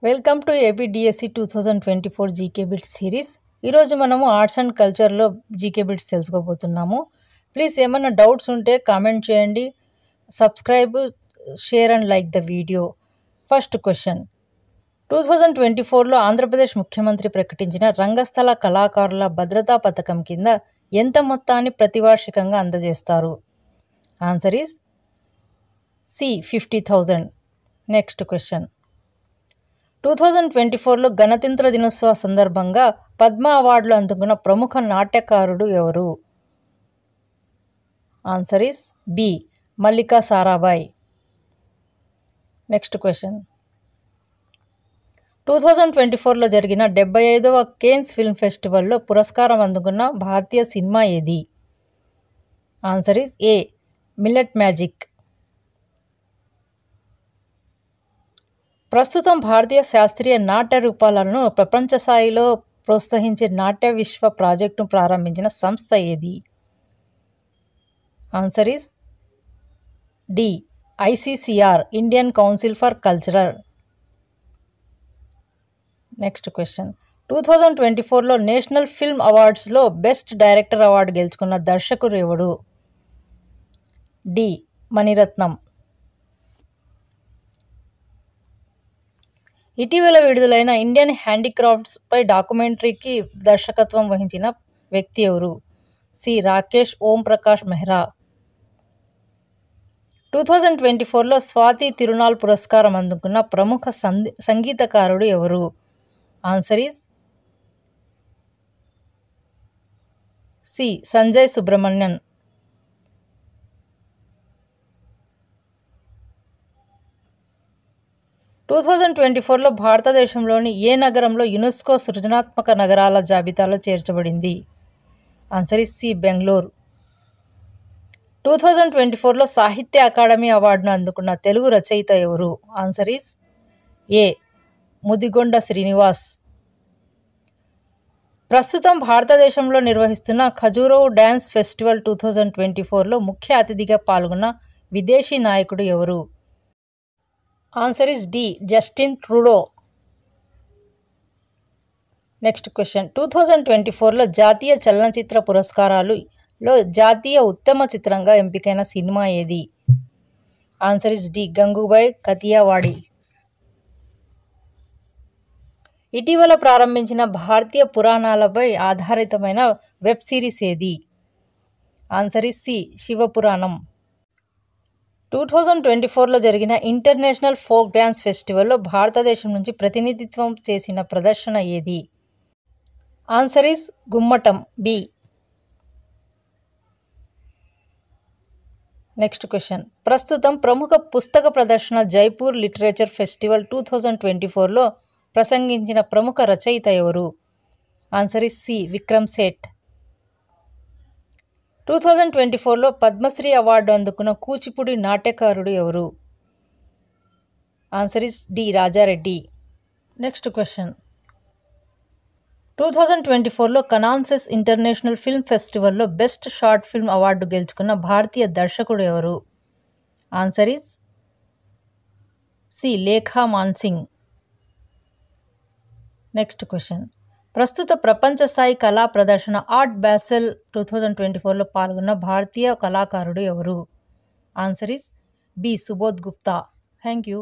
Welcome to APDSC 2024 GK bits series. ఈరోజు మనము arts and కల్చర్లో జీకే బిట్స్ తెలుసుకోబోతున్నాము. ప్లీజ్ ఏమైనా డౌట్స్ ఉంటే కామెంట్ చేయండి. Subscribe, share and like the video. First question, 2024లో ఆంధ్రప్రదేశ్ ముఖ్యమంత్రి ప్రకటించిన రంగస్థల కళాకారుల భద్రతా పథకం కింద ఎంత మొత్తాన్ని ప్రతివార్షికంగా అందజేస్తారు? Answer is C 50,000. Next question, 2024లో గణతంత్ర దినోత్సవ సందర్భంగా పద్మ అవార్డులు అందుకున్న ప్రముఖ నాట్యకారుడు ఎవరు? Answer is B Mallika Sarabhai. Next question, 2024లో జరిగిన 75వ కేన్స్ ఫిల్మ్ ఫెస్టివల్లో పురస్కారం అందుకున్న భారతీయ సినిమా ఏది? Answer is A millet magic. ప్రస్తుతం భారతీయ శాస్త్రీయ నాట్య రూపాలను ప్రపంచ స్థాయిలో ప్రోత్సహించే నాట్య విశ్వ ప్రాజెక్టును ప్రారంభించిన సంస్థ ఏది? Answer is D ICCR, Indian council for cultural. Next question, 2024లో నేషనల్ ఫిల్మ్ అవార్డ్స్లో బెస్ట్ డైరెక్టర్ అవార్డు గెలుచుకున్న దర్శకుడు ఎవడు? డి మణిరత్నం. ఇటీవల విడుదలైన ఇండియన్ హ్యాండీక్రాఫ్ట్స్ పై డాక్యుమెంటరీకి దర్శకత్వం వహించిన వ్యక్తి ఎవరు? సి రాకేష్ ఓం ప్రకాష్ మెహ్రా. 2024లో స్వాతి తిరునాల్ పురస్కారం అందుకున్న ప్రముఖ సంగీతకారుడు ఎవరు? Answer is C Sanjay Subrahmanyan. Two 2024లో భారతదేశంలోని ఏ నగరంలో యునెస్కో సృజనాత్మక నగరాల జాబితాలో చేర్చబడింది? Answer is C Bengaluru. 2024లో సాహిత్య అకాడమీ అవార్డును అందుకున్న తెలుగు రచయిత ఎవరు? Answer is A Mudigonda Srinivas. ప్రస్తుతం భారతదేశంలో నిర్వహిస్తున్న ఖజురహో డ్యాన్స్ ఫెస్టివల్ 2024లో ముఖ్య అతిథిగా పాల్గొన్న విదేశీ నాయకుడు ఎవరు? Answer is D Justin Trudeau. Next question, 2024లో జాతీయ చలనచిత్ర పురస్కారాలలో జాతీయ ఉత్తమ చిత్రంగా ఎంపికైన సినిమా ఏది? Answer is D Gangubai Kathiawadi. ఇటీవల ప్రారంభించిన భారతీయ పురాణాలపై ఆధారితమైన వెబ్ సిరీస్ ఏది? Answer is C Shivapuranam. 2024లో జరిగిన ఇంటర్నేషనల్ ఫోక్ డ్యాన్స్ ఫెస్టివల్లో భారతదేశం నుంచి ప్రతినిధిత్వం చేసిన ప్రదర్శన ఏది? ఆన్సర్ ఈస్ గుమ్మటం బి. నెక్స్ట్ క్వశ్చన్, ప్రస్తుతం ప్రముఖ పుస్తక ప్రదర్శన జైపూర్ లిటరేచర్ ఫెస్టివల్ 2024లో ప్రసంగించిన ప్రముఖ రచయిత ఎవరు? Answer is C Vikram Seth. 2024లో పద్మశ్రీ అవార్డు అందుకున్న కూచిపూడి నాట్యకారుడు ఎవరు? Answer is D Raja Reddy. Next question, 2024లో కనాన్సెస్ ఇంటర్నేషనల్ ఫిల్మ్ ఫెస్టివల్లో బెస్ట్ షార్ట్ ఫిల్మ్ అవార్డు గెలుచుకున్న భారతీయ దర్శకుడు ఎవరు? Answer is C Lekha Mansingh. Next question, ప్రస్తుత ప్రపంచ స్థాయి కళా ప్రదర్శన ఆర్ట్ బాసెల్ 2024లో పాల్గొన్న భారతీయ కళాకారుడు ఎవరు? Answer is B Subodh Gupta. Thank you.